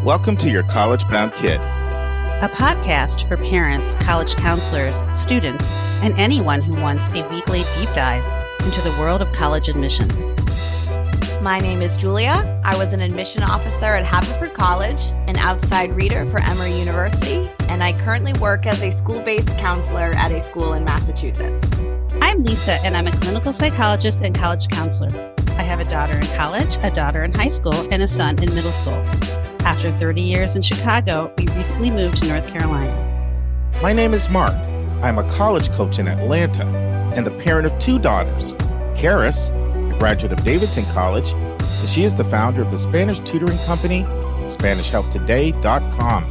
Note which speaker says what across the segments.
Speaker 1: Welcome to Your College Bound Kid,
Speaker 2: a podcast for parents, college counselors, students, and anyone who wants a weekly deep dive into the world of college admissions.
Speaker 3: My name is Julia. I was an admission officer at Haverford College, an outside reader for Emory University, and I currently work as a school-based counselor at a school in Massachusetts.
Speaker 2: I'm Lisa, and I'm a clinical psychologist and college counselor. I have a daughter in college, a daughter in high school, and a son in middle school. After 30 years in Chicago, we recently moved to North Carolina.
Speaker 1: My name is Mark. I'm a college coach in Atlanta and the parent of two daughters. Karis, a graduate of Davidson College, and she is the founder of the Spanish tutoring company, SpanishHelpToday.com.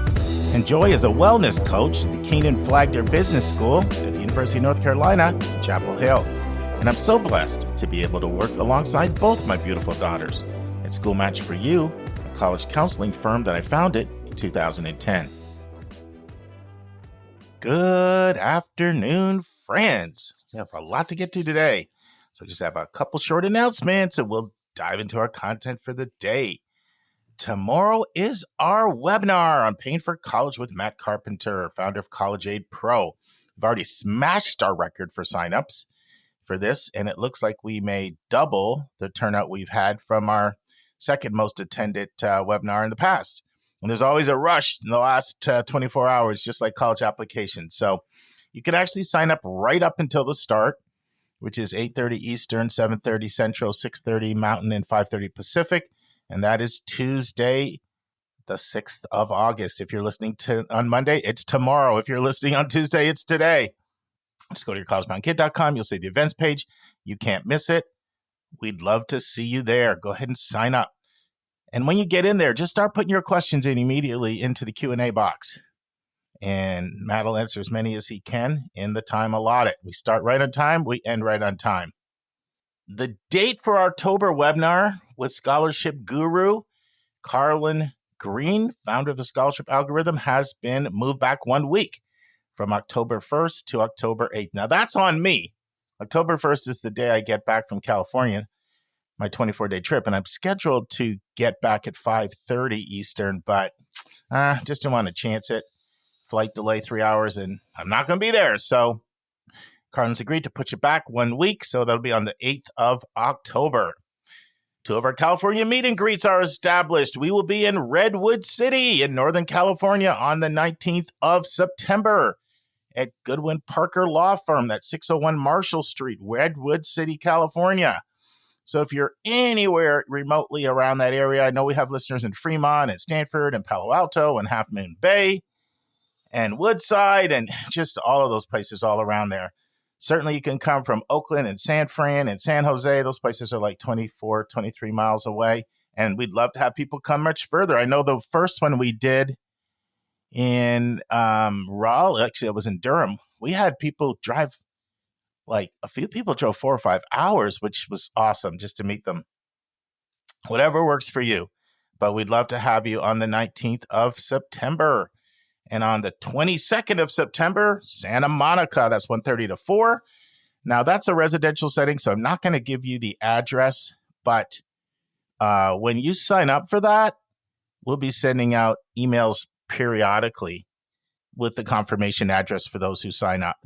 Speaker 1: And Joy is a wellness coach at the Keenan Flagler Business School at the University of North Carolina in Chapel Hill. And I'm so blessed to be able to work alongside both my beautiful daughters at School Match for You, a college counseling firm that I founded in 2010. Good afternoon, friends. We have a lot to get to today, so just have a couple short announcements and we'll dive into our content for the day. Tomorrow is our webinar on Paying for College with Matt Carpenter, founder of College Aid Pro. We've already smashed our record for signups for this, and it looks like we may double the turnout we've had from our second most attended webinar in the past. And there's always a rush in the last 24 hours, just like college applications. So you can actually sign up right up until the start, which is 8:30 Eastern, 7:30 Central, 6:30 Mountain, and 5:30 Pacific. And that is Tuesday, the 6th of August. If you're listening on Monday, it's tomorrow. If you're listening on Tuesday, it's today. Just go to yourcollegeboundkid.com. You'll see the events page. You can't miss it. We'd love to see you there. Go ahead and sign up. And when you get in there, just start putting your questions in immediately into the Q&A box. And Matt will answer as many as he can in the time allotted. We start right on time. We end right on time. The date for our October webinar with scholarship guru Carlin Green, founder of the Scholarship Algorithm, has been moved back 1 week from October 1st to October 8th. Now, that's on me. October 1st is the day I get back from California, my 24-day trip, and I'm scheduled to get back at 5:30 Eastern, but just didn't want to chance it. Flight delay 3 hours, and I'm not going to be there. So Carlin's agreed to push it back 1 week, so that'll be on the 8th of October. 2 of our California meet and greets are established. We will be in Redwood City in Northern California on the 19th of September at Goodwin Parker Law Firm, that's 601 Marshall Street, Redwood City, California. So if you're anywhere remotely around that area, I know we have listeners in Fremont and Stanford and Palo Alto and Half Moon Bay and Woodside and just all of those places all around there. Certainly you can come from Oakland and San Fran and San Jose. Those places are like 24, 23 miles away. And we'd love to have people come much further. I know the first one we did in Raleigh, actually it was in Durham. We had people drive, like a few people drove 4 or 5 hours, which was awesome just to meet them. Whatever works for you. But we'd love to have you on the 19th of September. And on the 22nd of September, Santa Monica, that's 1:30 to 4. Now, that's a residential setting, so I'm not going to give you the address. But when you sign up for that, we'll be sending out emails periodically with the confirmation address for those who sign up.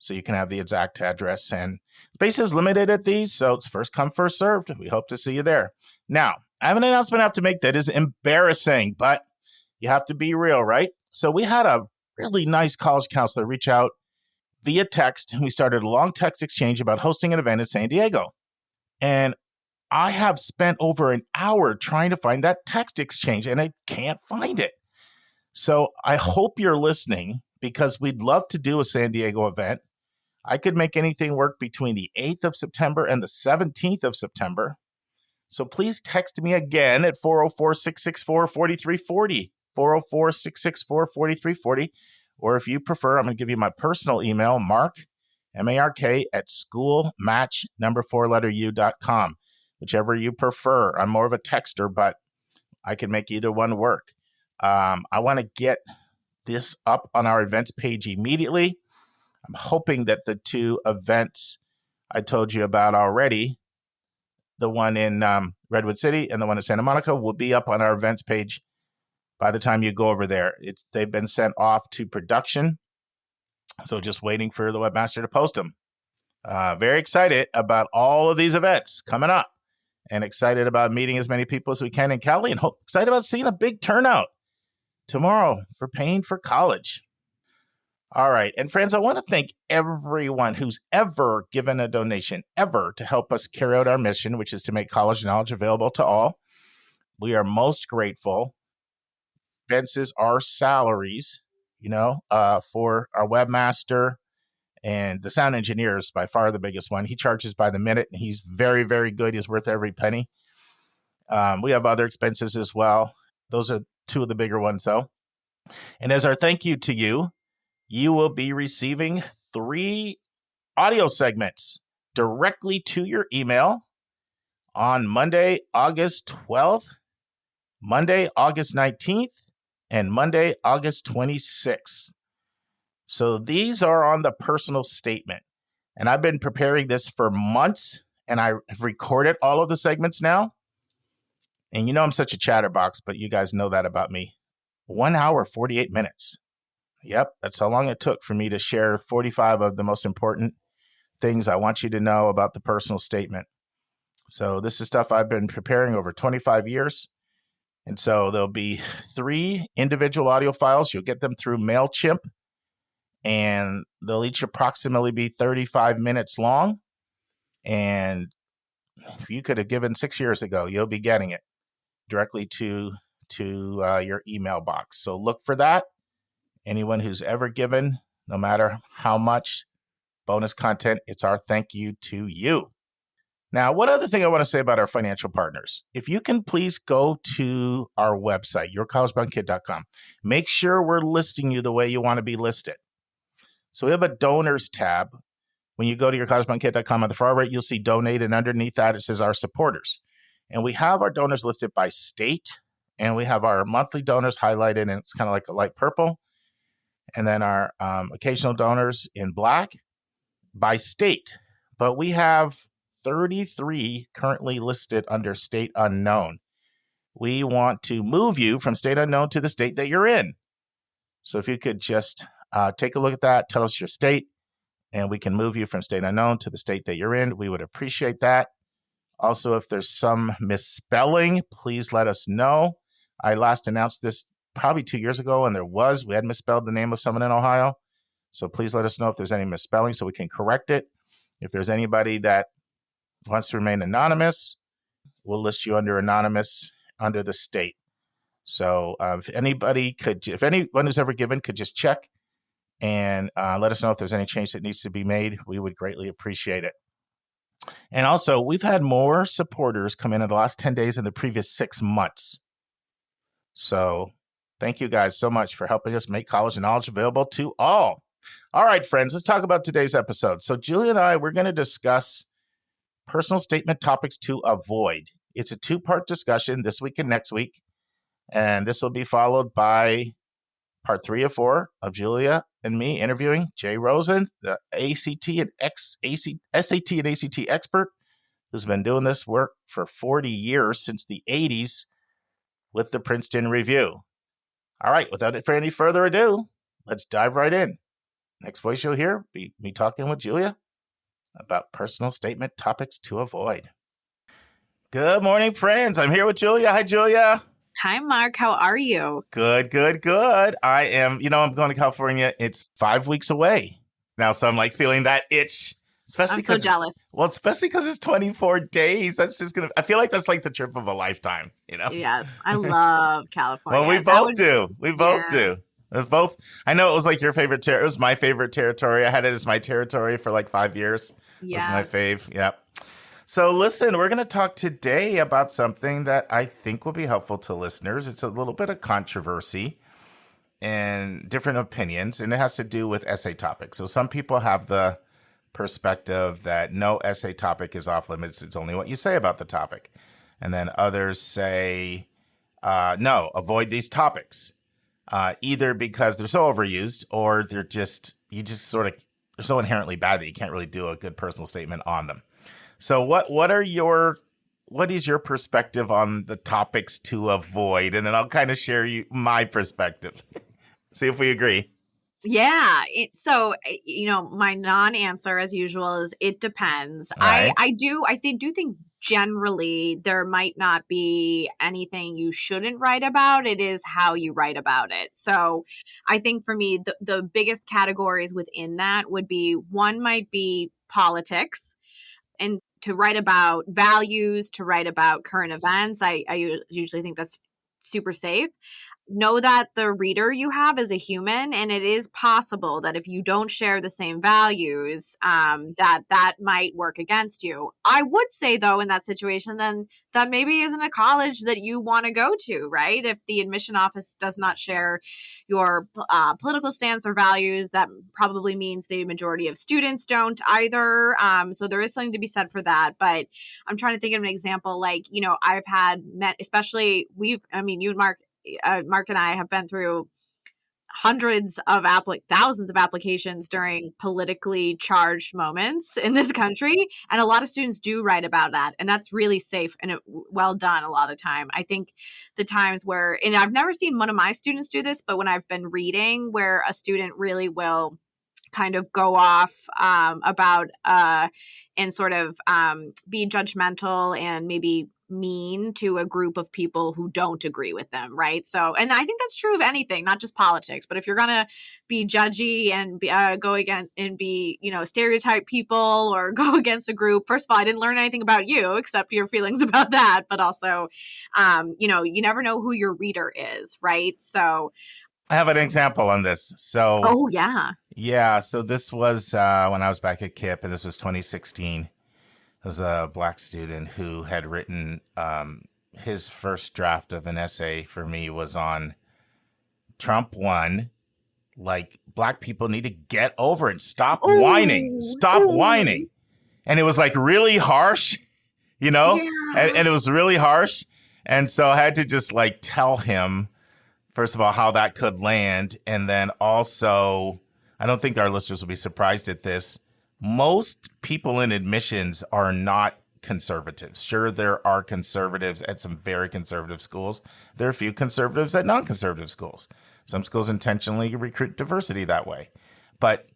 Speaker 1: So you can have the exact address. And space is limited at these, so it's first come, first served. We hope to see you there. Now, I have an announcement I have to make that is embarrassing, but you have to be real, right? So we had a really nice college counselor reach out via text, and we started a long text exchange about hosting an event in San Diego. And I have spent over an hour trying to find that text exchange, and I can't find it. So I hope you're listening, because we'd love to do a San Diego event. I could make anything work between the 8th of September and the 17th of September. So please text me again at 404-664-4340. 404-664-4340. Or if you prefer, I'm going to give you my personal email, Mark, M-A-R-K, at schoolmatch4u.com. Whichever you prefer. I'm more of a texter, but I can make either one work. I want to get this up on our events page immediately. I'm hoping that the 2 events I told you about already, the one in Redwood City and the one in Santa Monica, will be up on our events page by the time you go over there. They've been sent off to production, so just waiting for the webmaster to post them. Very excited about all of these events coming up, and excited about meeting as many people as we can in Cali, and excited about seeing a big turnout tomorrow for Paying for College. All right. And friends, I want to thank everyone who's ever given a donation, ever, to help us carry out our mission, which is to make college knowledge available to all. We are most grateful. Expenses are salaries, for our webmaster, and the sound engineer is by far the biggest one. He charges by the minute, and he's very, very good. He's worth every penny. We have other expenses as well. Those are two of the bigger ones, though. And as our thank you to you, you will be receiving 3 audio segments directly to your email on Monday, August 12th, Monday, August 19th, and Monday, August 26th. So these are on the personal statement. And I've been preparing this for months, and I have recorded all of the segments now. And I'm such a chatterbox, but you guys know that about me. 1 hour, 48 minutes. Yep, that's how long it took for me to share 45 of the most important things I want you to know about the personal statement. So this is stuff I've been preparing over 25 years. And so there'll be 3 individual audio files. You'll get them through MailChimp, and they'll each approximately be 35 minutes long. And if you could have given 6 years ago, you'll be getting it directly to your email box. So look for that. Anyone who's ever given, no matter how much bonus content, it's our thank you to you. Now, one other thing I want to say about our financial partners. If you can please go to our website, yourcollegebounkid.com. Make sure we're listing you the way you want to be listed. So we have a donors tab. When you go to yourcollegebounkid.com, on the far right, you'll see donate, and underneath that, it says our supporters. And we have our donors listed by state, and we have our monthly donors highlighted, and it's kind of like a light purple. And then our occasional donors in black by state. But we have 33 currently listed under state unknown. We want to move you from state unknown to the state that you're in. So if you could just take a look at that, tell us your state, and we can move you from state unknown to the state that you're in. We would appreciate that. Also, if there's some misspelling, please let us know. I last announced this probably 2 years ago, and we had misspelled the name of someone in Ohio. So please let us know if there's any misspelling so we can correct it. If there's anybody that wants to remain anonymous, we'll list you under anonymous under the state. So if anyone who's ever given could just check and let us know if there's any change that needs to be made, we would greatly appreciate it. And also, we've had more supporters come in the last 10 days than the previous 6 months. So thank you guys so much for helping us make college knowledge available to all. All right, friends, let's talk about today's episode. So Julia and I, we're going to discuss personal statement topics to avoid. It's a 2-part discussion this week and next week. And this will be followed by part 3 of 4 of Julia and me interviewing Jay Rosen, the SAT and ACT expert who's been doing this work for 40 years, since the 80s, with the Princeton Review. All right, without any further ado, let's dive right in. Next voice you'll hear be me talking with Julia about personal statement topics to avoid. Good morning, friends. I'm here with Julia. Hi, Julia.
Speaker 2: Hi, Mark. How are you?
Speaker 1: Good. I am, I'm going to California. It's 5 weeks away now, so I'm like feeling that itch. Especially
Speaker 2: I'm so jealous.
Speaker 1: Especially because it's 24 days. That's just I feel like that's like the trip of a lifetime,
Speaker 2: Yes, I love California.
Speaker 1: Well, we both do. We both do. I know it was like your favorite territory. It was my favorite territory. I had it as my territory for like 5 years.
Speaker 2: Yeah.
Speaker 1: It was my fave. Yep. So listen, we're going to talk today about something that I think will be helpful to listeners. It's a little bit of controversy and different opinions, and it has to do with essay topics. So some people have the perspective that no essay topic is off limits. It's only what you say about the topic. And then others say, no, avoid these topics, either because they're so overused or they're so inherently bad that you can't really do a good personal statement on them. So what are your what is your perspective on the topics to avoid? And then I'll kind of share my perspective. See if we agree.
Speaker 3: Yeah. My non-answer as usual is it depends.
Speaker 1: All right.
Speaker 3: I do think generally there might not be anything you shouldn't write about. It is how you write about it. So I think for me, the biggest categories within that would be, one might be politics, and to write about values, to write about current events. I usually think that's super safe. Know that the reader you have is a human, and it is possible that if you don't share the same values, that might work against you. I would say, though, in that situation, then that maybe isn't a college that you want to go to, right? If the admission office does not share your political stance or values, that probably means the majority of students don't either. So there is something to be said for that. But I'm trying to think of an example. Like, I've had met, especially you and Mark and I have been through thousands of applications during politically charged moments in this country. And a lot of students do write about that. And that's really safe and well done a lot of the time. I think the times where, and I've never seen one of my students do this, but when I've been reading where a student really will kind of go off about and sort of be judgmental and maybe mean to a group of people who don't agree with them, right? So, and I think that's true of anything, not just politics, but if you're going to be judgy and go against and be, stereotype people or go against a group, first of all, I didn't learn anything about you except your feelings about that, but also, you never know who your reader is, right? So
Speaker 1: I have an example on this. So,
Speaker 3: oh, yeah.
Speaker 1: Yeah. So this was when I was back at KIPP, and this was 2016. There was a Black student who had written his first draft of an essay for me was on Trump won. Like, Black people need to get over it. Stop whining. Stop whining. And it was like really harsh,
Speaker 3: Yeah.
Speaker 1: and it was really harsh. And so I had to just like tell him, first of all, how that could land. And then also, I don't think our listeners will be surprised at this. Most people in admissions are not conservatives. Sure, there are conservatives at some very conservative schools. There are a few conservatives at non-conservative schools. Some schools intentionally recruit diversity that way. But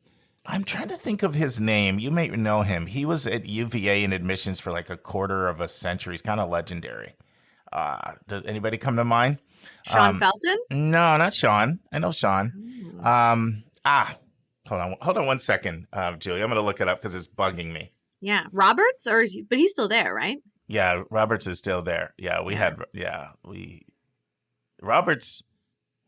Speaker 1: I'm trying to think of his name. You may know him. He was at UVA in admissions for like a quarter of a century. He's kind of legendary. Does anybody come to mind?
Speaker 3: Sean Felton?
Speaker 1: No, not Sean. I know Sean. Hold on 1 second, Julie. I'm going to look it up because it's bugging me.
Speaker 3: Yeah. Roberts? But he's still there, right?
Speaker 1: Yeah, Roberts is still there. Yeah, Roberts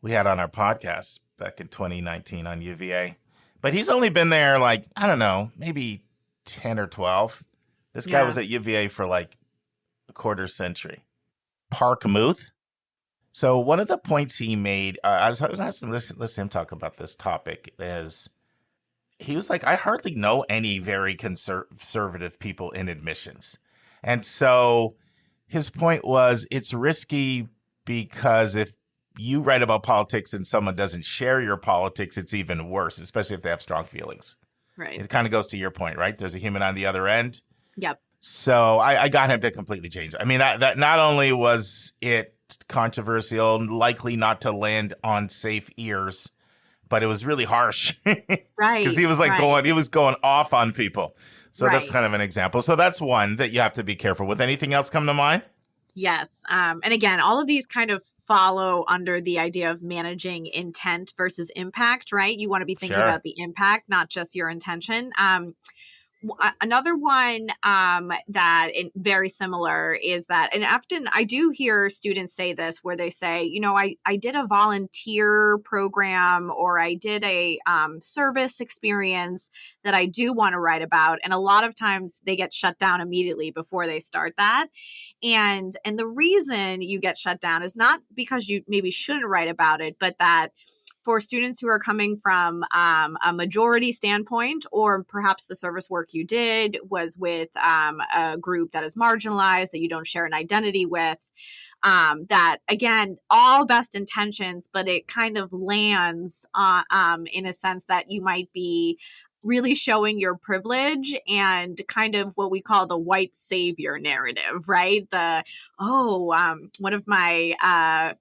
Speaker 1: we had on our podcast back in 2019 on UVA. But he's only been there like, I don't know, maybe 10 or 12. This guy was at UVA for like a quarter century. Park Muth. So one of the points he made, I was asking, listen to him talk about this topic, is he was like, I hardly know any very conservative people in admissions. And so his point was, it's risky because if you write about politics and someone doesn't share your politics, it's even worse, especially if they have strong feelings.
Speaker 3: Right.
Speaker 1: It kind of goes to your point, right? There's a human on the other end.
Speaker 3: Yep.
Speaker 1: So I got him to completely change. I mean, that not only was it controversial, likely not to land on safe ears, but it was really harsh.
Speaker 3: Right.
Speaker 1: Because he was like going off on people. So that's kind of an example. So that's one that you have to be careful with. Anything else come to mind?
Speaker 3: Yes. And again, all of these kind of follow under the idea of managing intent versus impact, right? You want to be thinking about the impact, not just your intention. Another one that very similar is that, and often I do hear students say this where they say, I did a volunteer program or I did a service experience that I do want to write about. And a lot of times they get shut down immediately before they start that. And the reason you get shut down is not because you maybe shouldn't write about it, but that for students who are coming from a majority standpoint, or perhaps the service work you did was with a group that is marginalized, that you don't share an identity with, that, again, all best intentions, but it kind of lands in a sense that you might be
Speaker 4: really showing your privilege and kind of what we call the white savior narrative, right? One of my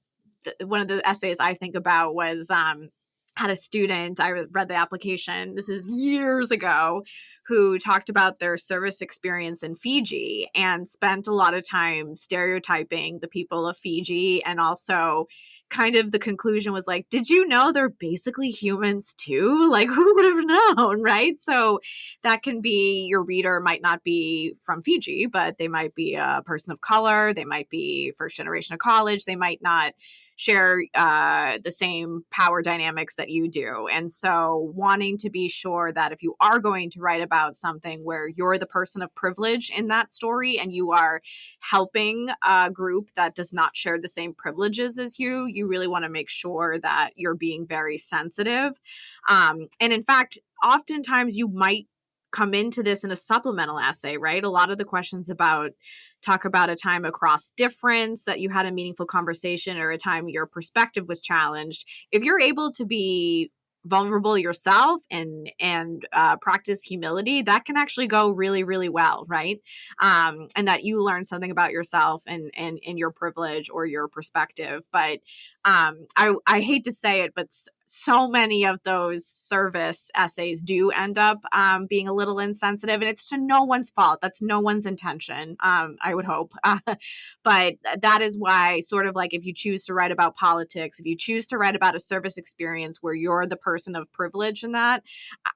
Speaker 4: one of the essays I think about was had a student, I read the application, this is years ago, who talked about their service experience in Fiji and spent a lot of time stereotyping the people of Fiji. And also kind of the conclusion was like, did you know they're basically humans too? Like, who would have known, right? So that can be, your reader might not be from Fiji, but they might be a person of color. They might be first generation of college. They might not share the same power dynamics that you do. And so wanting to be sure that if you are going to write about something where you're the person of privilege in that story and you are helping a group that does not share the same privileges as you really want to make sure that you're being very sensitive. And in fact, oftentimes you might come into this in a supplemental essay, right? A lot of the questions talk about a time across difference that you had a meaningful conversation or a time your perspective was challenged. If you're able to be vulnerable yourself and practice humility, that can actually go really, really well, right? And that you learn something about yourself and your privilege or your perspective. But I hate to say it, but so many of those service essays do end up being a little insensitive, and it's to no one's fault. That's no one's intention, I would hope. But that is why, sort of like, if you choose to write about politics, if you choose to write about a service experience where you're the person of privilege in that,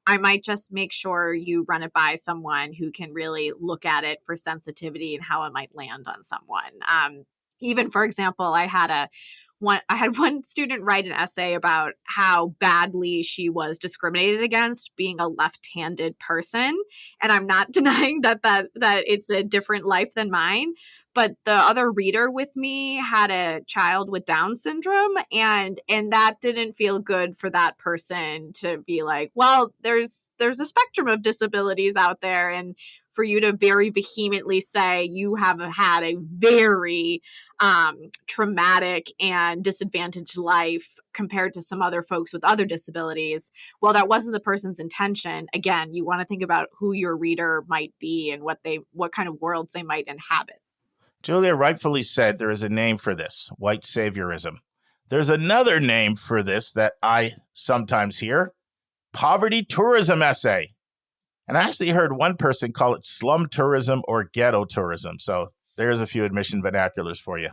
Speaker 4: I might just make sure you run it by someone who can really look at it for sensitivity and how it might land on someone. Even, for example, I had one student write an essay about how badly she was discriminated against being a left-handed person. And I'm not denying that it's a different life than mine. But the other reader with me had a child with Down syndrome, and that didn't feel good for that person to be like, well, there's a spectrum of disabilities out there, and for you to very vehemently say you have had a very traumatic and disadvantaged life compared to some other folks with other disabilities. Well, that wasn't the person's intention. Again, you want to think about who your reader might be and what kind of worlds they might inhabit.
Speaker 1: Julia rightfully said there is a name for this, white saviorism. There's another name for this that I sometimes hear, poverty tourism essay. And I actually heard one person call it slum tourism or ghetto tourism. So there's a few admission vernaculars for you.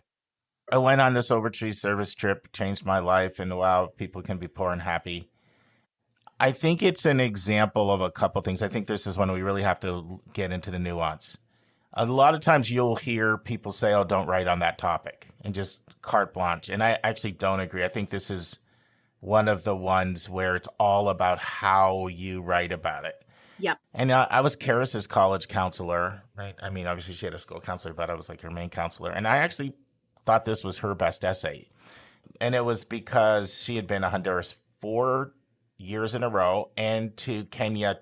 Speaker 1: I went on this overseas service trip, changed my life, and wow, people can be poor and happy. I think it's an example of a couple things. I think this is when we really have to get into the nuance. A lot of times you'll hear people say, oh, don't write on that topic, and just carte blanche. And I actually don't agree. I think this is one of the ones where it's all about how you write about it.
Speaker 4: Yep.
Speaker 1: And I was Karis's college counselor, right? I mean, obviously she had a school counselor, but I was like her main counselor. And I actually thought this was her best essay. And it was because she had been to Honduras 4 years in a row and to Kenya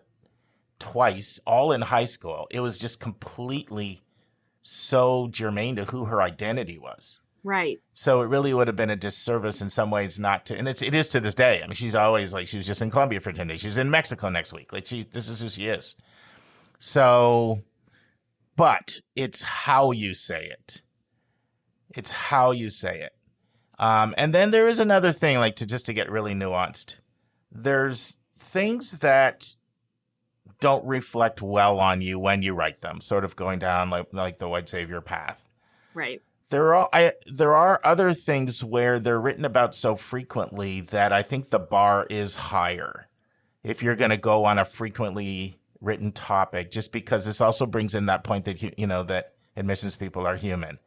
Speaker 1: twice, all in high school. It was just completely so germane to who her identity was.
Speaker 4: Right.
Speaker 1: So it really would have been a disservice in some ways not to, and it is to this day. I mean, she's always like, she was just in Colombia for 10 days. She's in Mexico next week. Like this is who she is. So, but it's how you say it. It's how you say it. And then there is another thing, like to get really nuanced. There's things that don't reflect well on you when you write them, sort of going down like the white savior path.
Speaker 4: Right.
Speaker 1: There are other things where they're written about so frequently that I think the bar is higher if you're going to go on a frequently written topic, just because this also brings in that point that, that admissions people are human.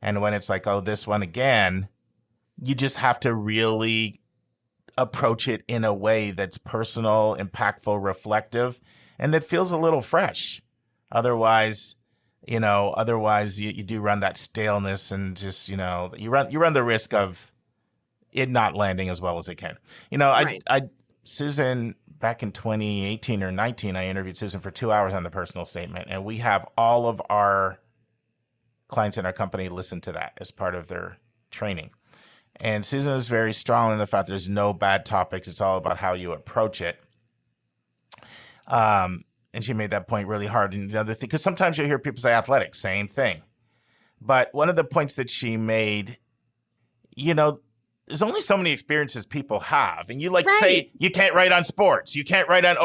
Speaker 1: And when it's like, oh, this one again, you just have to really approach it in a way that's personal, impactful, reflective, and that feels a little fresh. Otherwise, you do run that staleness and just, you run the risk of it not landing as well as it can.
Speaker 4: Right.
Speaker 1: Susan, back in 2018 or 19, I interviewed Susan for 2 hours on the personal statement, and we have all of our clients in our company listen to that as part of their training. And Susan was very strong in the fact there's no bad topics. It's all about how you approach it. And she made that point really hard. And the other thing, because sometimes you'll hear people say athletics, same thing. But one of the points that she made, there's only so many experiences people have. And you say you can't write on sports. You can't write on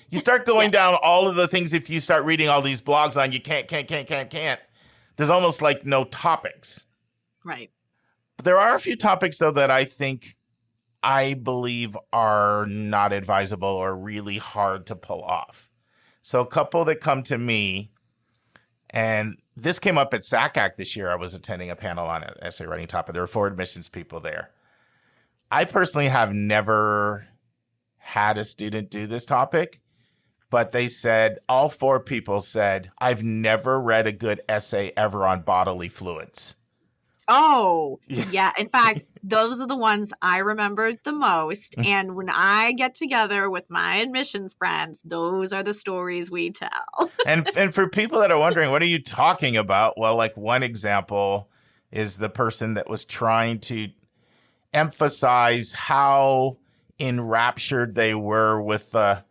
Speaker 1: you start going down all of the things. If you start reading all these blogs on you can't, there's almost like no topics.
Speaker 4: Right.
Speaker 1: But there are a few topics, though, that I believe are not advisable or really hard to pull off. So a couple that come to me, and this came up at SACAC this year. I was attending a panel on an essay writing topic. There were 4 admissions people there. I personally have never had a student do this topic, but they said, all 4 people said, I've never read a good essay ever on bodily fluids.
Speaker 4: Oh, yeah. In fact, those are the ones I remembered the most. And when I get together with my admissions friends, those are the stories we tell.
Speaker 1: And for people that are wondering, what are you talking about? Well, like one example is the person that was trying to emphasize how enraptured they were with the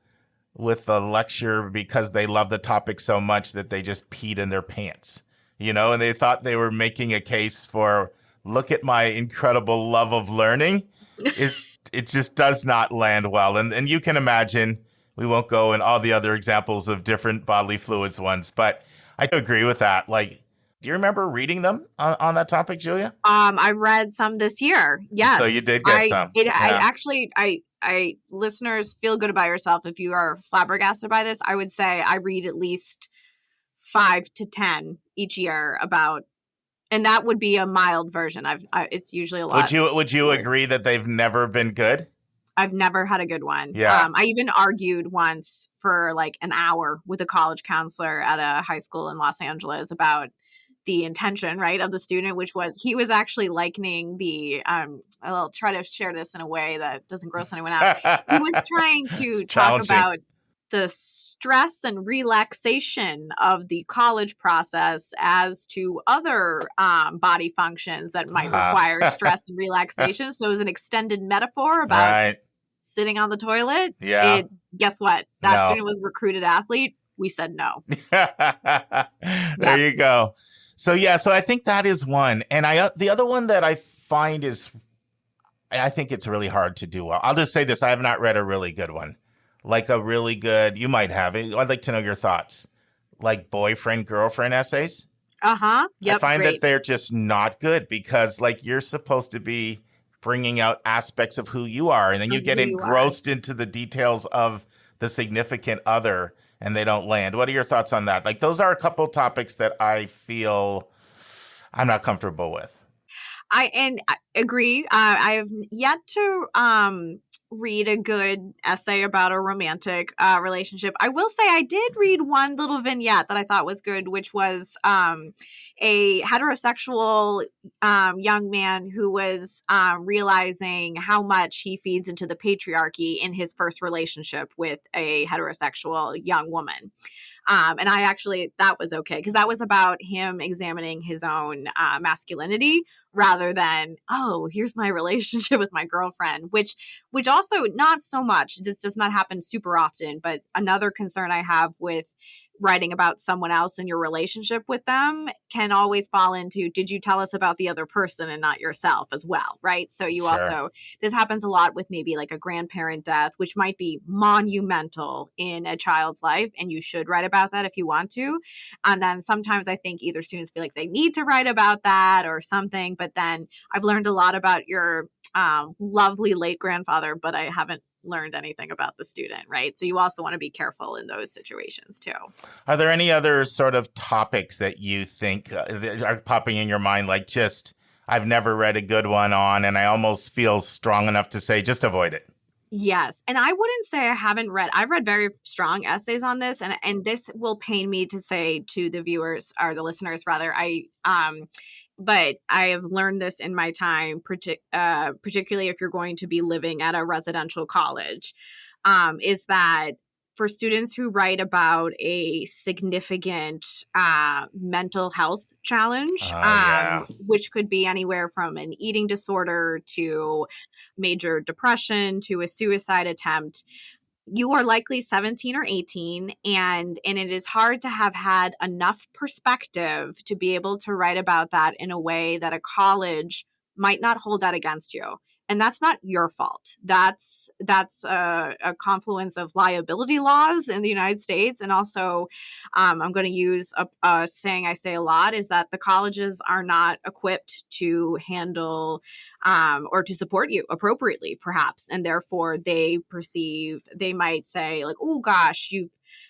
Speaker 1: lecture because they love the topic so much that they just peed in their pants. And they thought they were making a case for, look at my incredible love of learning. It just does not land well. And you can imagine, we won't go in all the other examples of different bodily fluids ones, but I agree with that. Like, do you remember reading them on that topic, Julia?
Speaker 4: I've read some this year. Yes.
Speaker 1: So you did get some.
Speaker 4: I listeners, feel good about yourself. If you are flabbergasted by this, I would say I read at least 5 to 10 each year and that would be a mild version. It's usually a lot.
Speaker 1: Would you agree that they've never been good?
Speaker 4: I've never had a good one.
Speaker 1: Yeah.
Speaker 4: I even argued once for like an hour with a college counselor at a high school in Los Angeles about the intention, right, of the student, which was he was actually likening I'll try to share this in a way that doesn't gross anyone out. He was trying to talk about the stress and relaxation of the college process as to other body functions that might require stress and relaxation. So it was an extended metaphor about sitting on the toilet.
Speaker 1: Yeah.
Speaker 4: Guess what? That student was a recruited athlete. We said no.
Speaker 1: There you go. So I think that is one. And the other one that I find I think it's really hard to do well. I'll just say this. I have not read a really good one. Like a really good, you might have it. I'd like to know your thoughts. Like boyfriend, girlfriend essays.
Speaker 4: Uh-huh. Yep.
Speaker 1: I find that they're just not good because like you're supposed to be bringing out aspects of who you are. And then you get engrossed into the details of the significant other and they don't land. What are your thoughts on that? Like those are a couple topics that I feel I'm not comfortable with.
Speaker 4: I agree. I have yet to read a good essay about a romantic relationship. I will say I did read one little vignette that I thought was good, which was a heterosexual young man who was realizing how much he feeds into the patriarchy in his first relationship with a heterosexual young woman. And that was okay because that was about him examining his own masculinity rather than, oh, here's my relationship with my girlfriend, which also not so much. This does not happen super often. But another concern I have with writing about someone else and your relationship with them can always fall into, did you tell us about the other person and not yourself as well, right? So you also, this happens a lot with maybe like a grandparent death, which might be monumental in a child's life. And you should write about that if you want to. And then sometimes I think either students feel like they need to write about that or something. But then I've learned a lot about your lovely late grandfather, but I haven't learned anything about the student, right? So you also want to be careful in those situations too.
Speaker 1: Are there any other sort of topics that you think that are popping in your mind, like just, I've never read a good one on, and I almost feel strong enough to say, just avoid it?
Speaker 4: Yes. And I wouldn't say I've read very strong essays on this, and this will pain me to say to the viewers or the listeners rather, but I have learned this in my time, particularly if you're going to be living at a residential college, is that for students who write about a significant mental health challenge, which could be anywhere from an eating disorder to major depression to a suicide attempt, you are likely 17 or 18, and it is hard to have had enough perspective to be able to write about that in a way that a college might not hold that against you. And that's not your fault. That's a confluence of liability laws in the United States. And also, I'm going to use a saying I say a lot, is that the colleges are not equipped to handle or to support you appropriately, perhaps. And therefore, they might say like, oh gosh,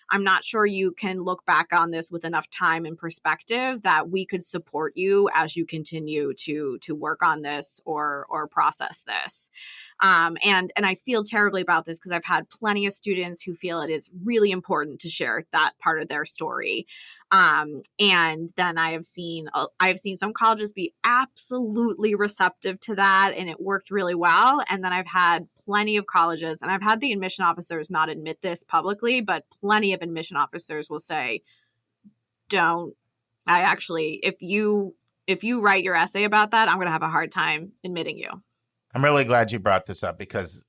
Speaker 4: I'm not sure you can look back on this with enough time and perspective that we could support you as you continue to work on this or process this. And I feel terribly about this because I've had plenty of students who feel it is really important to share that part of their story. And then I have seen some colleges be absolutely receptive to that, and it worked really well. And then I've had plenty of colleges, and I've had the admission officers not admit this publicly, but plenty of admission officers will say, if you write your essay about that, I'm going to have a hard time admitting you.
Speaker 1: I'm really glad you brought this up because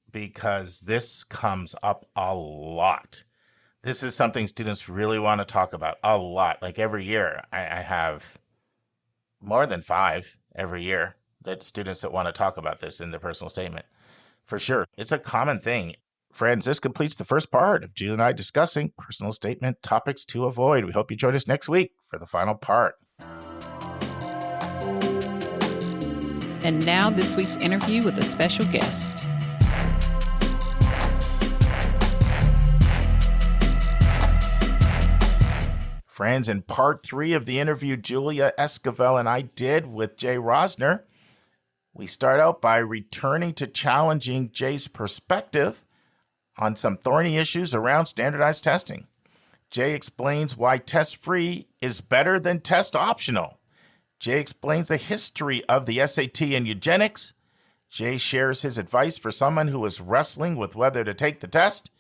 Speaker 1: this comes up a lot. This is something students really want to talk about a lot. Like every year, I have more than 5 every year that students that want to talk about this in their personal statement. For sure. It's a common thing. Friends, this completes the first part of Julie and I discussing personal statement topics to avoid. We hope you join us next week for the final part.
Speaker 5: And now this week's interview with a special guest.
Speaker 1: Friends, in part 3 of the interview Julia Esquivel and I did with Jay Rosner, we start out by returning to challenging Jay's perspective on some thorny issues around standardized testing. Jay explains why test-free is better than test-optional. Jay explains the history of the SAT and Eugenics. Jay shares his advice for someone who is wrestling with whether to take the test.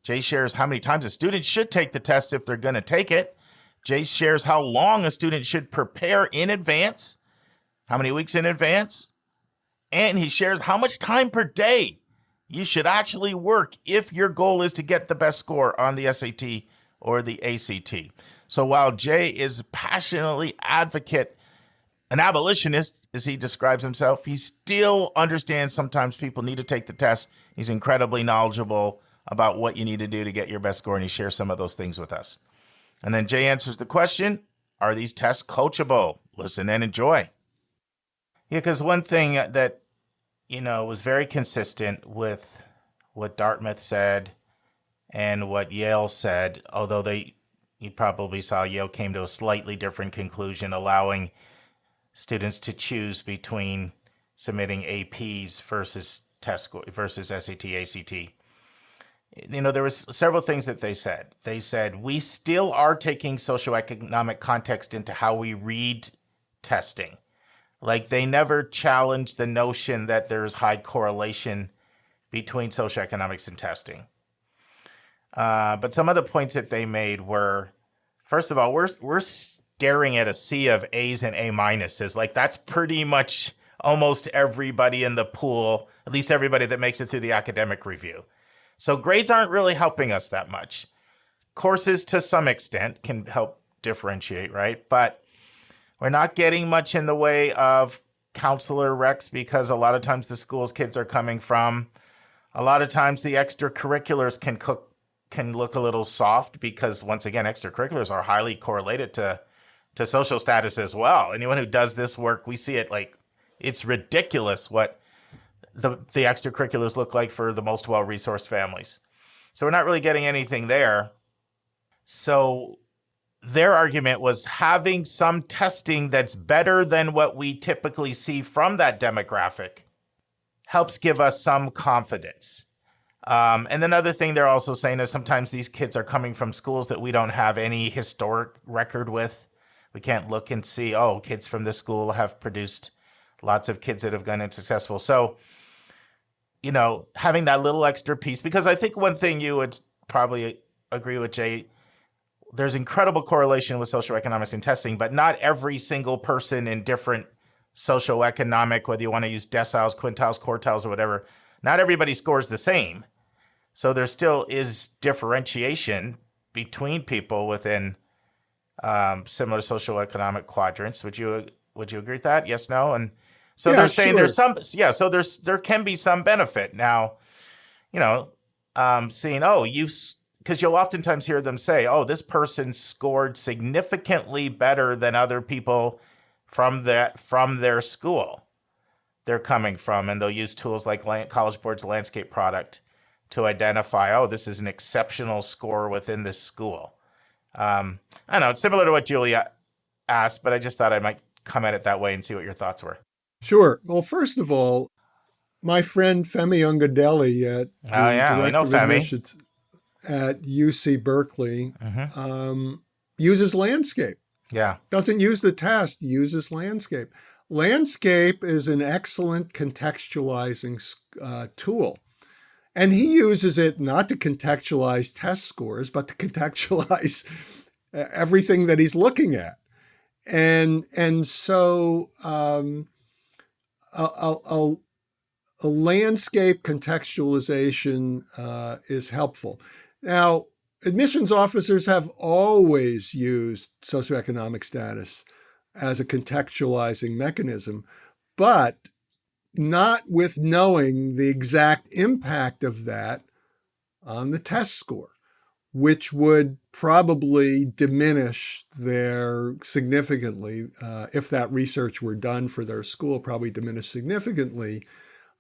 Speaker 1: Jay shares how many times a student should take the test if they're going to take it. Jay shares how long a student should prepare in advance, how many weeks in advance, and he shares how much time per day you should actually work if your goal is to get the best score on the SAT or the ACT. So while Jay is passionately an abolitionist, as he describes himself, he still understands sometimes people need to take the test. He's incredibly knowledgeable about what you need to do to get your best score, and he shares some of those things with us. And then Jay answers the question, are these tests coachable? Listen and enjoy. Yeah, because one thing that, was very consistent with what Dartmouth said and what Yale said, although you probably saw Yale came to a slightly different conclusion, allowing students to choose between submitting APs versus test score versus SAT, ACT. There was several things that they said. They said, we still are taking socioeconomic context into how we read testing. Like they never challenged the notion that there's high correlation between socioeconomics and testing. But some of the points that they made were, first of all, we're staring at a sea of A's and A minuses. Like that's pretty much almost everybody in the pool, at least everybody that makes it through the academic review. So grades aren't really helping us that much. Courses to some extent can help differentiate, right? But we're not getting much in the way of counselor recs because a lot of times the schools kids are coming from. A lot of times the extracurriculars can look a little soft because, once again, extracurriculars are highly correlated to social status as well. Anyone who does this work, we see it like it's ridiculous what the extracurriculars look like for the most well-resourced families. So we're not really getting anything there. So their argument was having some testing that's better than what we typically see from that demographic helps give us some confidence. And another thing they're also saying is sometimes these kids are coming from schools that we don't have any historic record with. We can't look and see, kids from this school have produced lots of kids that have gone in successful. So, having that little extra piece, because I think one thing you would probably agree with, Jay, there's incredible correlation with socioeconomics and testing, but not every single person in different socioeconomic, whether you want to use deciles, quintiles, quartiles, or whatever, not everybody scores the same. So there still is differentiation between people within similar socioeconomic quadrants. Would you agree with that? Yes, no? And so they're saying
Speaker 6: sure.
Speaker 1: there's some, so there can be some benefit. Now, seeing, because you'll oftentimes hear them say, oh, this person scored significantly better than other people from their school they're coming from. And they'll use tools like College Board's landscape product to identify, oh, this is an exceptional score within this school. I don't know, it's similar to what Julia asked, but I just thought I might come at it that way and see what your thoughts were.
Speaker 6: Sure. Well, first of all, my friend Femi Ungadelli at the Director of Admissions at UC Berkeley uses landscape.
Speaker 1: Yeah.
Speaker 6: Doesn't use the test, uses landscape. Landscape is an excellent contextualizing tool. And he uses it not to contextualize test scores, but to contextualize everything that he's looking at. And so a landscape contextualization is helpful. Now, admissions officers have always used socioeconomic status as a contextualizing mechanism, but not with knowing the exact impact of that on the test score, which would probably diminish their significantly, if that research were done for their school, probably diminish significantly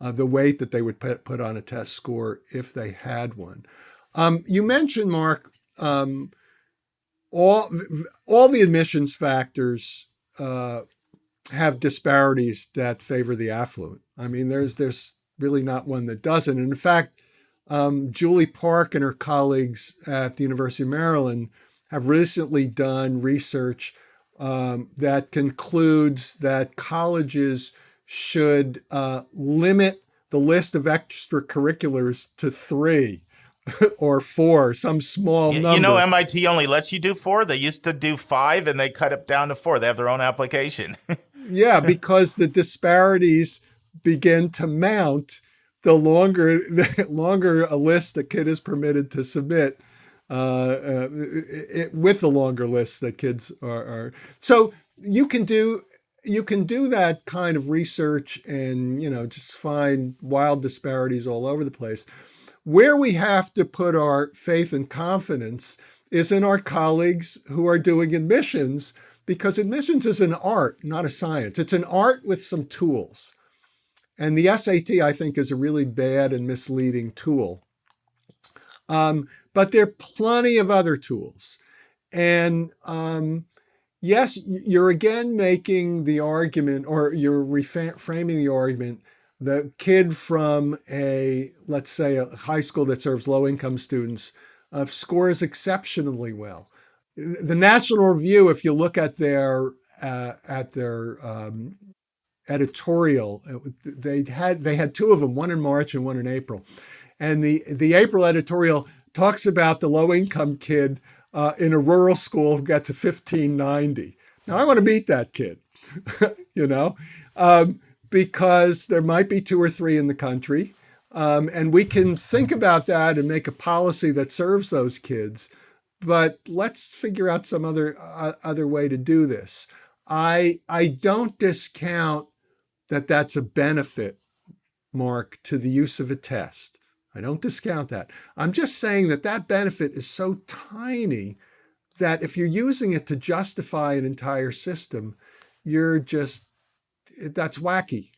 Speaker 6: the weight that they would put on a test score if they had one. You mentioned, Mark, all the admissions factors have disparities that favor the affluent. I mean, there's really not one that doesn't. And in fact, Julie Park and her colleagues at the University of Maryland have recently done research that concludes that colleges should limit the list of extracurriculars to 3 or 4, some small number.
Speaker 1: You know, MIT only lets you do 4. They used to do 5, and they cut it down to 4. They have their own application.
Speaker 6: Yeah, because the disparities begin to mount the longer a list the kid is permitted to submit, with the longer lists that kids are. So you can do that kind of research and just find wild disparities all over the place. Where we have to put our faith and confidence is in our colleagues who are doing admissions, because admissions is an art, not a science. It's an art with some tools. And the SAT, I think, is a really bad and misleading tool. But there are plenty of other tools. And yes, you're again making the argument, or you're reframing the argument, the kid from let's say a high school that serves low-income students scores exceptionally well. The National Review, if you look at their editorial, they had 2 of them, one in March and one in April, and the April editorial talks about the low-income kid in a rural school who gets a 1590. Now I want to meet that kid, because there might be 2 or 3 in the country. And we can think about that and make a policy that serves those kids. But let's figure out some other way to do this. I don't discount that that's a benefit, Mark, to the use of a test. I don't discount that. I'm just saying that benefit is so tiny that if you're using it to justify an entire system, that's wacky.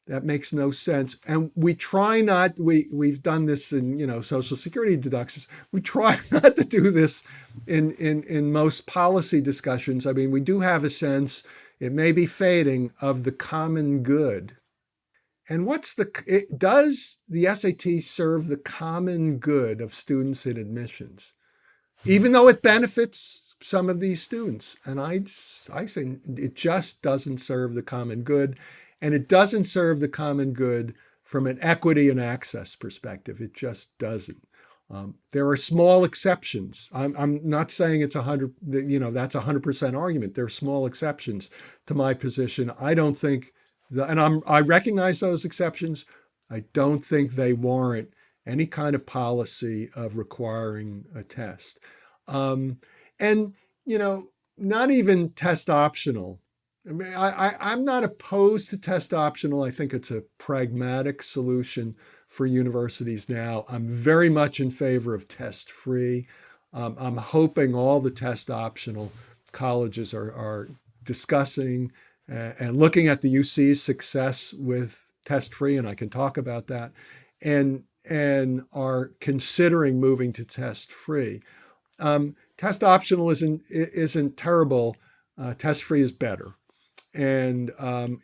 Speaker 6: That makes no sense. And we try not, we've done this in, Social Security deductions. We try not to do this in most policy discussions. I mean, we do have a sense, it may be fading, of the common good. And does the SAT serve the common good of students in admissions? Even though it benefits some of these students. And I say it just doesn't serve the common good. And it doesn't serve the common good from an equity and access perspective. It just doesn't. There are small exceptions. I'm not saying it's 100. That's 100% argument. There are small exceptions to my position. I don't think, I recognize those exceptions. I don't think they warrant any kind of policy of requiring a test. And, not even test optional. I mean, I'm not opposed to test optional. I think it's a pragmatic solution for universities now. I'm very much in favor of test free. I'm hoping all the test optional colleges are discussing and looking at the UC's success with test free, and I can talk about that, and are considering moving to test free. Test optional isn't terrible. Test free is better. And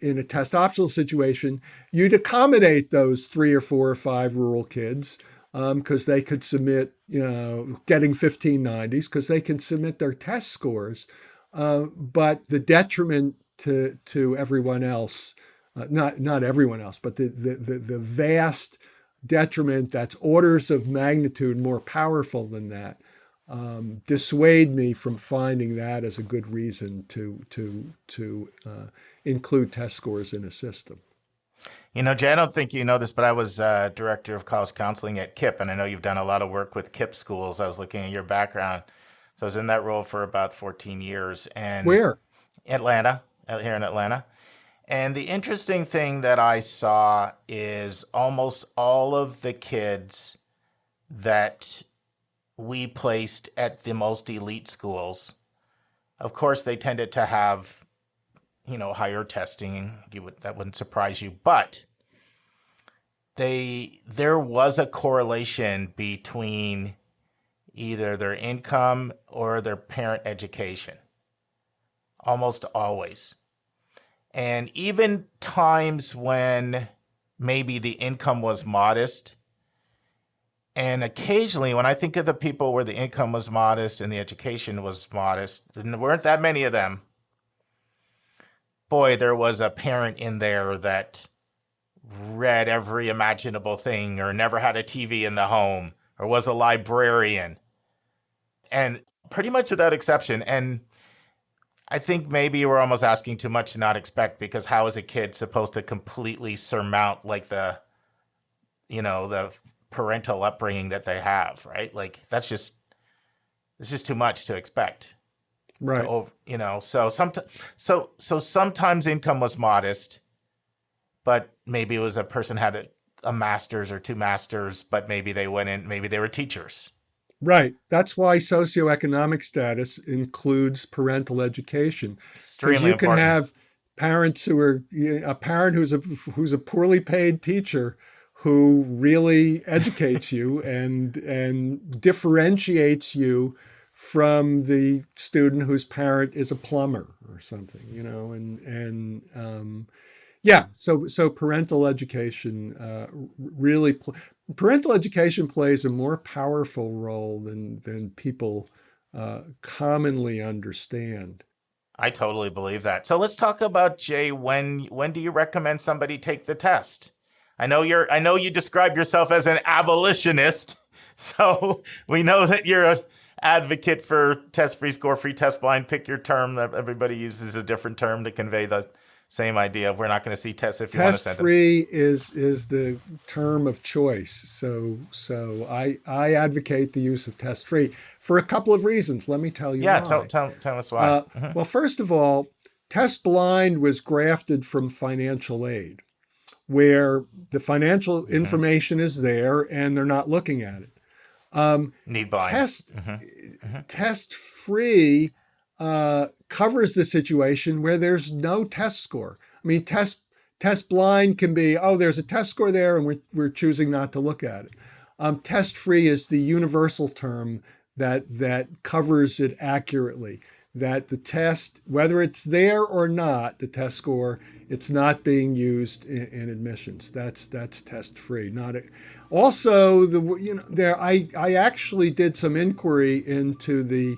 Speaker 6: in a test optional situation, you'd accommodate those 3 or 4 or 5 rural kids because they could submit, getting 1590s because they can submit their test scores. But the detriment to everyone else, not everyone else, but the vast detriment that's orders of magnitude more powerful than that, dissuade me from finding that as a good reason to include test scores in a system.
Speaker 1: Jay, I don't think you know this, but I was director of college counseling at KIPP, and I know you've done a lot of work with KIPP schools. I was looking at your background. So I was in that role for about 14 years. And
Speaker 6: where?
Speaker 1: Atlanta, here in Atlanta. And the interesting thing that I saw is almost all of the kids that we placed at the most elite schools, of course, they tended to have, higher testing. That wouldn't surprise you. But there was a correlation between either their income or their parent education, almost always. And even times when maybe the income was modest, and occasionally when I think of the people where the income was modest and the education was modest, and there weren't that many of them, boy, there was a parent in there that read every imaginable thing or never had a TV in the home or was a librarian. And pretty much without exception. And I think maybe we're almost asking too much to not expect, because how is a kid supposed to completely surmount like the parental upbringing that they have, right? Like it's just too much to expect.
Speaker 6: Right.
Speaker 1: So sometimes income was modest, but maybe it was a person had a master's or 2 masters, but maybe they were teachers.
Speaker 6: Right. That's why socioeconomic status includes parental education.
Speaker 1: Extremely important.
Speaker 6: You can have parents who are a parent who's a poorly paid teacher who really educates you and differentiates you from the student whose parent is a plumber or something, So parental education parental education plays a more powerful role than people commonly understand.
Speaker 1: I totally believe that. So let's talk about, Jay, when do you recommend somebody take the test? I know you describe yourself as an abolitionist, so we know that you're an advocate for test-free, score-free, test-blind. Pick your term. Everybody uses a different term to convey the same idea of we're not going to see tests if you want to send them.
Speaker 6: Test-free is the term of choice. So I advocate the use of test-free for a couple of reasons. Let me tell you why.
Speaker 1: Tell us why.
Speaker 6: Well, first of all, test-blind was grafted from financial aid, where the financial information is there and they're not looking at it.
Speaker 1: Need blind.
Speaker 6: Test-free covers the situation where there's no test score. I mean, test blind can be, there's a test score there and we're choosing not to look at it. Test-free is the universal term that covers it accurately, that the test, whether it's there or not, the test score, it's not being used in admissions. That's test-free. Also, I actually did some inquiry into the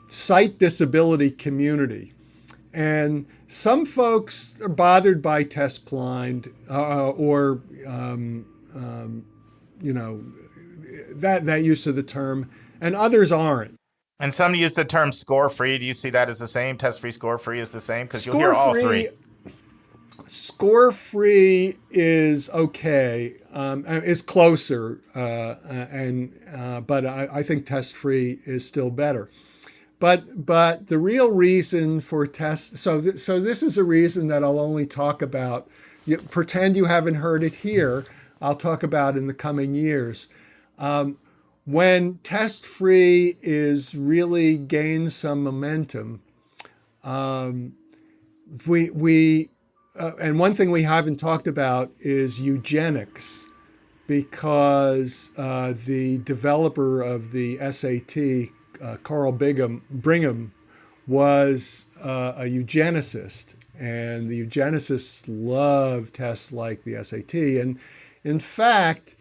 Speaker 6: sight disability community, and some folks are bothered by test blind or that use of the term, and others aren't.
Speaker 1: And some use the term score-free. Do you see that as the same? Test-free, score-free is the same? Because you'll hear all three.
Speaker 6: Score free is okay, is closer, but I think test free is still better. But the real reason for test, so this is a reason that I'll only talk about. Pretend you haven't heard it here. I'll talk about in the coming years. When test free is really gains some momentum, and one thing we haven't talked about is eugenics, because the developer of the SAT, Carl Brigham, was a eugenicist, and the eugenicists love tests like the SAT. And in fact,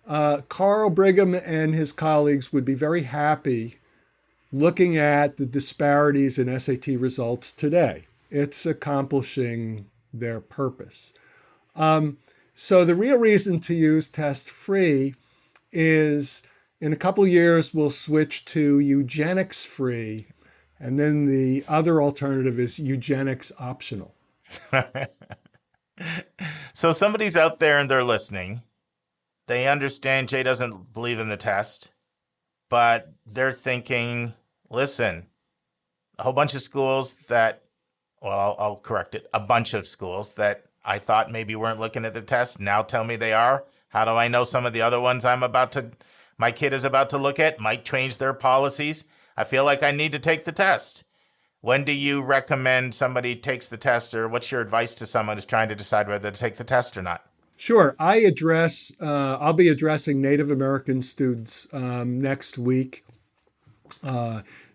Speaker 6: Carl Brigham and his colleagues would be very happy looking at the disparities in SAT results today. It's accomplishing their purpose. So the real reason to use test-free is in a couple of years, we'll switch to eugenics-free. And then the other alternative is eugenics optional.
Speaker 1: So somebody's out there and they're listening. They understand Jay doesn't believe in the test, but they're thinking, listen, a whole bunch of schools that, well, I'll correct it, a bunch of schools that I thought maybe weren't looking at the test now tell me they are. How do I know some of the other ones my kid is about to look at might change their policies? I feel like I need to take the test. When do you recommend somebody takes the test, or what's your advice to someone who's trying to decide whether to take the test or not?
Speaker 6: Sure. I'll be addressing Native American students next week,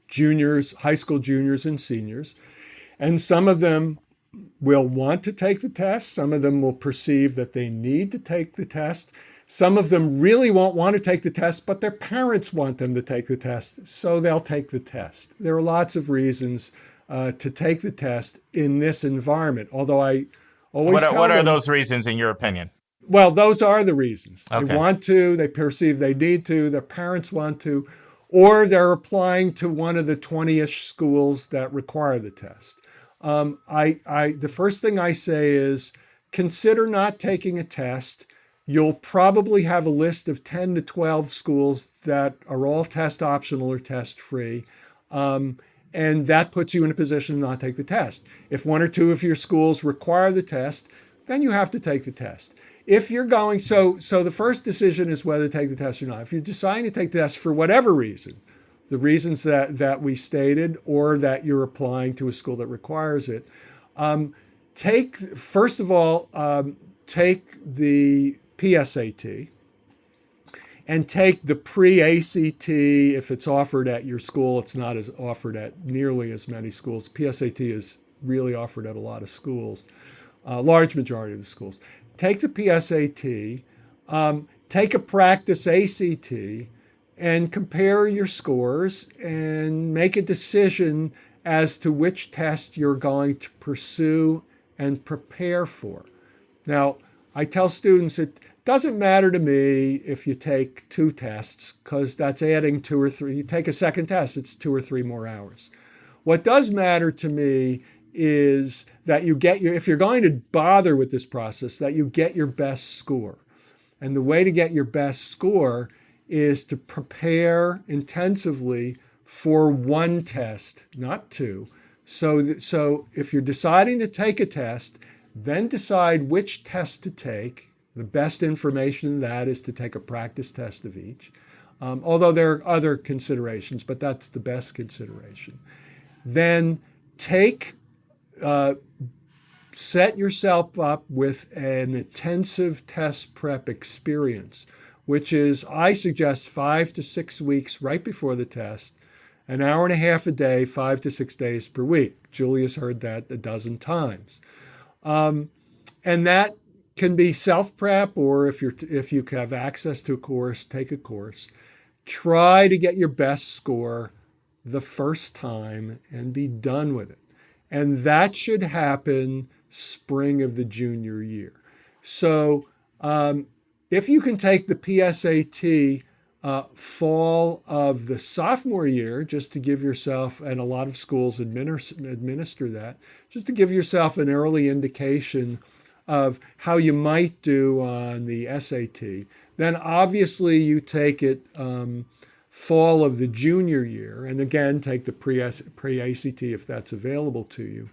Speaker 6: juniors, high school juniors and seniors. And some of them will want to take the test. Some of them will perceive that they need to take the test. Some of them really won't want to take the test, but their parents want them to take the test, so they'll take the test. There are lots of reasons to take the test in this environment, although I always tell them,
Speaker 1: what are those reasons in your opinion?
Speaker 6: Well, those are the reasons.
Speaker 1: Okay.
Speaker 6: They want to, they perceive they need to, their parents want to, or they're applying to one of the 20-ish schools that require the test. The first thing I say is consider not taking a test. You'll probably have a list of 10 to 12 schools that are all test optional or test free. And that puts you in a position to not take the test. If one or two of your schools require the test, then you have to take the test. If you're going, so the first decision is whether to take the test or not. If you're deciding to take the test for whatever reason, the reasons that we stated, or that you're applying to a school that requires it, take the PSAT and take the pre-ACT. If it's offered at your school, it's not as offered at nearly as many schools. PSAT is really offered at a lot of schools, a large majority of the schools. Take the PSAT, take a practice ACT, and compare your scores and make a decision as to which test you're going to pursue and prepare for. Now, I tell students it doesn't matter to me if you take 2 tests, because that's adding 2 or 3. You take a second test, it's 2 or 3 more hours. What does matter to me is that you get if you're going to bother with this process, that you get your best score. And the way to get your best score is to prepare intensively for 1 test, not 2. So if you're deciding to take a test, then decide which test to take. The best information in that is to take a practice test of each. Although there are other considerations, but that's the best consideration. Then set yourself up with an intensive test prep experience, which is, I suggest, 5 to 6 weeks right before the test, an hour and a half a day, 5 to 6 days per week. Julia's heard that a dozen times. And that can be self-prep, or if you have access to a course, take a course. Try to get your best score the first time and be done with it. And that should happen spring of the junior year. So if you can take the PSAT fall of the sophomore year, just to give yourself, and a lot of schools administer that, just to give yourself an early indication of how you might do on the SAT. Then obviously you take it fall of the junior year, and again, take the pre-ACT if that's available to you.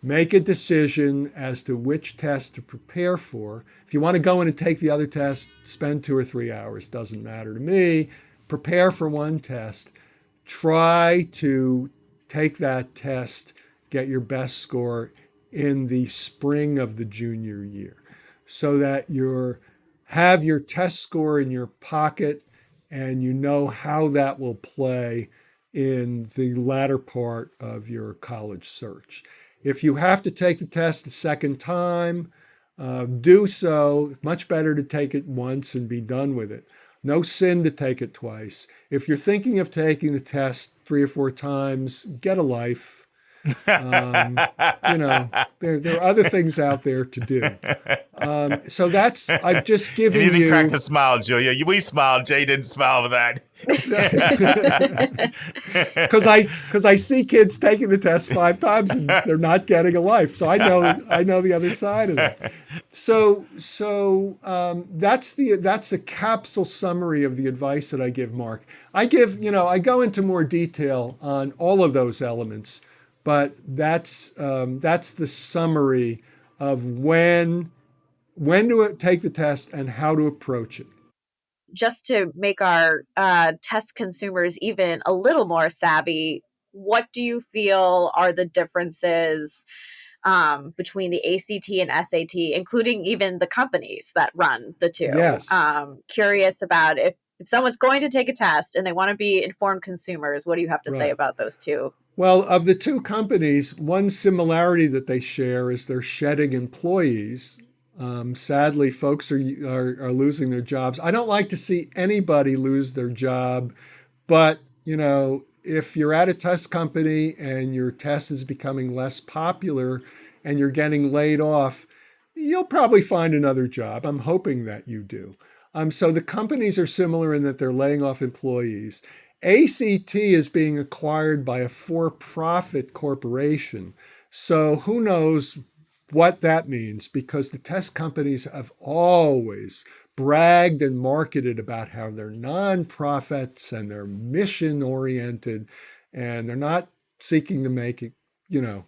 Speaker 6: Make a decision as to which test to prepare for. If you want to go in and take the other test, spend 2 or 3 hours, doesn't matter to me. Prepare for one test. Try to take that test, get your best score in the spring of the junior year, so that you have your test score in your pocket and you know how that will play in the latter part of your college search. If you have to take the test a second time, do so. Much better to take it once and be done with it. No sin to take it twice. If you're thinking of taking the test 3 or 4 times, get a life. There are other things out there to do. So that's, I've just given
Speaker 1: you.
Speaker 6: You
Speaker 1: crack a smile, Julia. We smiled. Jay didn't smile with that.
Speaker 6: Because I see kids taking the test 5 times and they're not getting a life. So I know the other side of that. So that's the capsule summary of the advice that I give Mark. I go into more detail on all of those elements, but that's the summary of when to take the test and how to approach it.
Speaker 3: Just to make our test consumers even a little more savvy, what do you feel are the differences between the ACT and SAT, including even the companies that run the two?
Speaker 6: Yes.
Speaker 3: Curious about if someone's going to take a test and they want to be informed consumers, what do you have to say about those two?
Speaker 6: Well, of the two companies, one similarity that they share is they're shedding employees. Sadly, folks are losing their jobs. I don't like to see anybody lose their job, but if you're at a test company and your test is becoming less popular and you're getting laid off, you'll probably find another job. I'm hoping that you do. So the companies are similar in that they're laying off employees. ACT is being acquired by a for-profit corporation. So who knows what that means, because the test companies have always bragged and marketed about how they're nonprofits and they're mission-oriented and they're not seeking to make it, to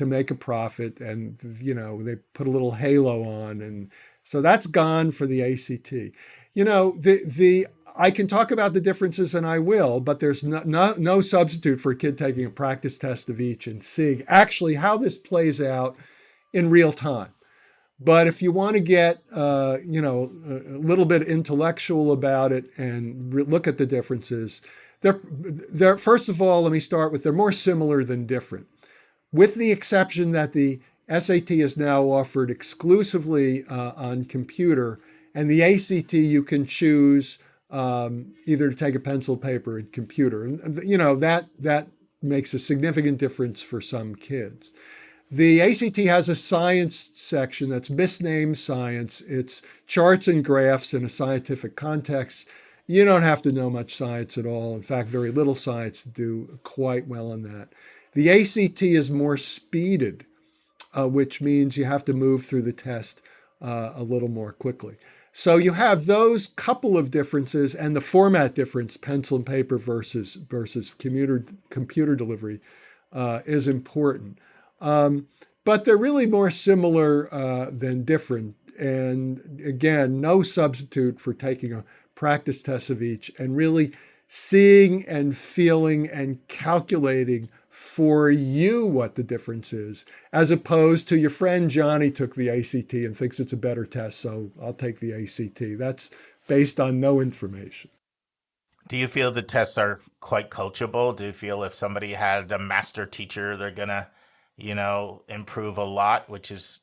Speaker 6: make a profit, and they put a little halo on, and so that's gone for the ACT. I can talk about the differences, and I will, but there's no substitute for a kid taking a practice test of each and seeing actually how this plays out in real time. But if you want to get a little bit intellectual about it and look at the differences, they're first of all, let me start with, they're more similar than different, with the exception that the SAT is now offered exclusively on computer, and the ACT you can choose either to take a pencil, paper, and computer, and that makes a significant difference for some kids. The ACT has a science section that's misnamed science. It's charts and graphs in a scientific context. You don't have to know much science at all. In fact, very little science to do quite well in that. The ACT is more speeded, which means you have to move through the test a little more quickly. So you have those couple of differences, and the format difference, pencil and paper versus computer delivery, is important. But they're really more similar than different. And again, no substitute for taking a practice test of each and really seeing and feeling and calculating for you what the difference is, as opposed to your friend Johnny took the ACT and thinks it's a better test, so I'll take the ACT. That's based on no information.
Speaker 1: Do you feel the tests are quite coachable? Do you feel if somebody had a master teacher, they're going to improve a lot, which is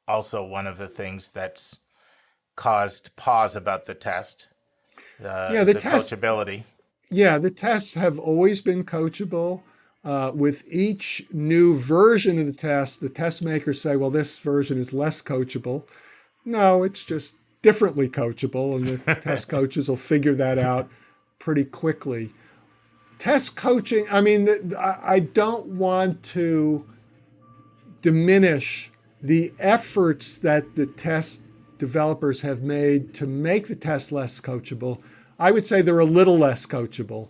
Speaker 1: also one of the things that's caused pause about the test. The test, coachability.
Speaker 6: Yeah, the tests have always been coachable. With each new version of the test makers say, well, this version is less coachable. No, it's just differently coachable, and the test coaches will figure that out pretty quickly. Test coaching, I mean, I don't want to diminish the efforts that the test developers have made to make the test less coachable. I would say they're a little less coachable,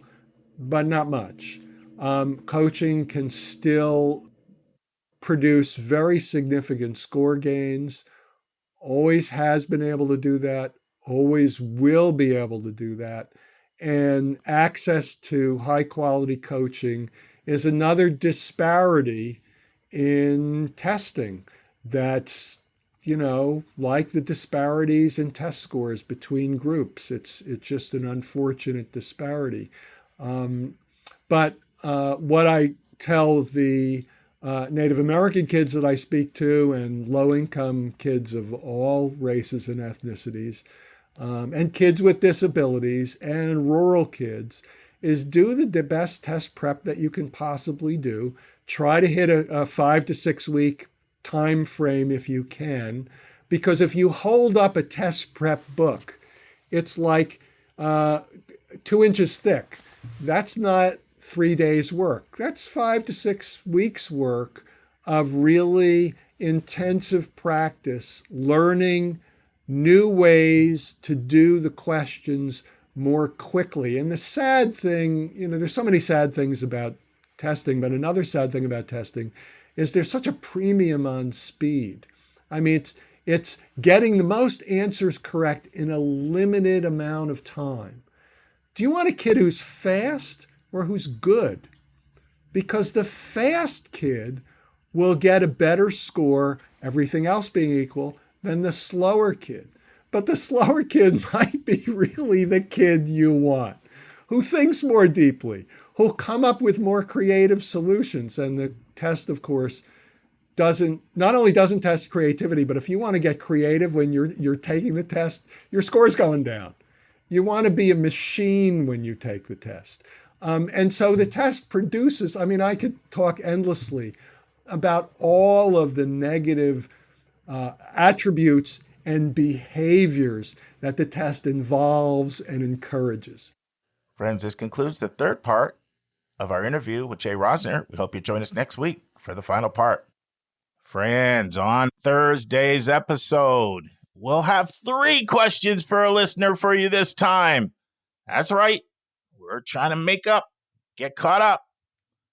Speaker 6: but not much. Coaching can still produce very significant score gains, always has been able to do that, always will be able to do that. And access to high quality coaching is another disparity in testing that's, like the disparities in test scores between groups. It's just an unfortunate disparity. But what I tell the Native American kids that I speak to, and low-income kids of all races and ethnicities, and kids with disabilities and rural kids, is do the best test prep that you can possibly do. Try to hit a 5 to 6 week time frame if you can, because if you hold up a test prep book, it's like 2 inches thick. That's not 3 days work. That's 5 to 6 weeks work of really intensive practice, learning new ways to do the questions more quickly. And the sad thing, there's so many sad things about testing, but another sad thing about testing is there's such a premium on speed. I mean, it's getting the most answers correct in a limited amount of time. Do you want a kid who's fast or who's good? Because the fast kid will get a better score, everything else being equal, than the slower kid. But the slower kid might be really the kid you want, who thinks more deeply, who'll come up with more creative solutions. And the test, of course, not only doesn't test creativity, but if you want to get creative when you're taking the test, your score's going down. You want to be a machine when you take the test. And so the test produces, I could talk endlessly about all of the negative attributes and behaviors that the test involves and encourages.
Speaker 1: Friends, this concludes the third part of our interview with Jay Rosner. We hope you join us next week for the final part. Friends, on Thursday's episode, we'll have 3 questions for a listener for you this time. That's right. We're trying to get caught up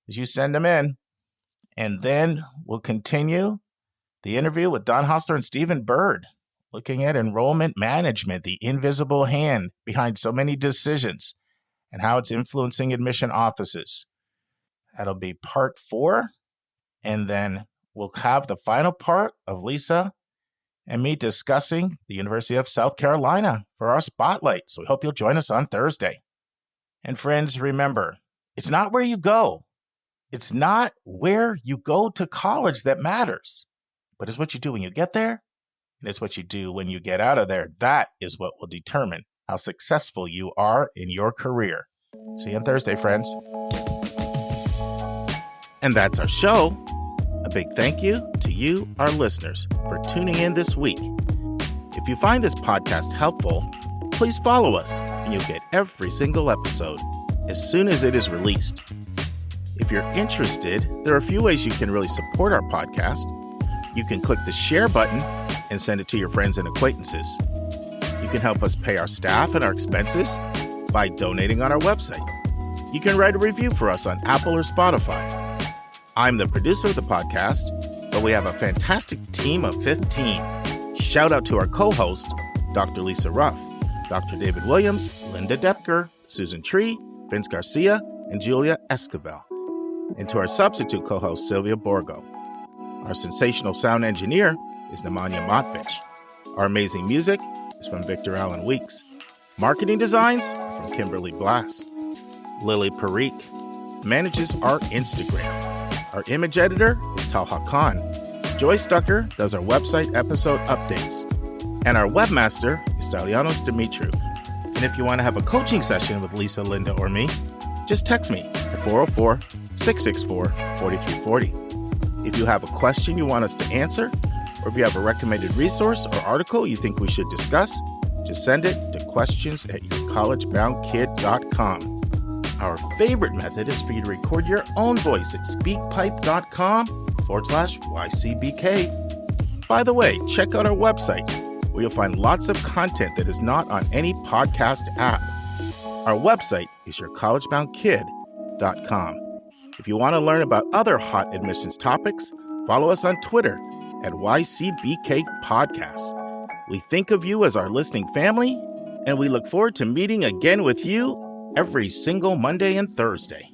Speaker 1: as you send them in. And then we'll continue the interview with Don Hostler and Stephen Bird, looking at enrollment management, the invisible hand behind so many decisions, and how it's influencing admission offices. That'll be part 4. And then we'll have the final part of Lisa and me discussing the University of South Carolina for our spotlight. So we hope you'll join us on Thursday. And friends, remember, it's not where you go. It's not where you go to college that matters, but it's what you do when you get there, and it's what you do when you get out of there. That is what will determine how successful you are in your career. See you on Thursday, friends. And that's our show. A big thank you to you, our listeners, for tuning in this week. If you find this podcast helpful, please follow us, and you'll get every single episode as soon as it is released. If you're interested, there are a few ways you can really support our podcast. You can click the share button and send it to your friends and acquaintances. You can help us pay our staff and our expenses by donating on our website. You can write a review for us on Apple or Spotify. I'm the producer of the podcast, but we have a fantastic team of 15. Shout out to our co-host, Dr. Lisa Ruff, Dr. David Williams, Linda Depker, Susan Tree, Vince Garcia, and Julia Esquivel. And to our substitute co-host, Sylvia Borgo. Our sensational sound engineer is Nemanja Motvich. Our amazing music is from Victor Allen Weeks. Marketing designs are from Kimberly Blass. Lily Parikh manages our Instagram. Our image editor is Talha Khan. Joy Stucker does our website episode updates. And our webmaster is Stalianos Dimitriou. And if you want to have a coaching session with Lisa, Linda, or me, just text me at 404-664-4340. If you have a question you want us to answer, or if you have a recommended resource or article you think we should discuss, Just send it to questions@yourcollegeboundkid.com. Our favorite method is for you to record your own voice at speakpipe.com/YCBK. By the way, check out our website, where you'll find lots of content that is not on any podcast app. Our website is yourcollegeboundkid.com. If you want to learn about other hot admissions topics, follow us on Twitter at YCBK Podcasts. We think of you as our listening family, and we look forward to meeting again with you every single Monday and Thursday.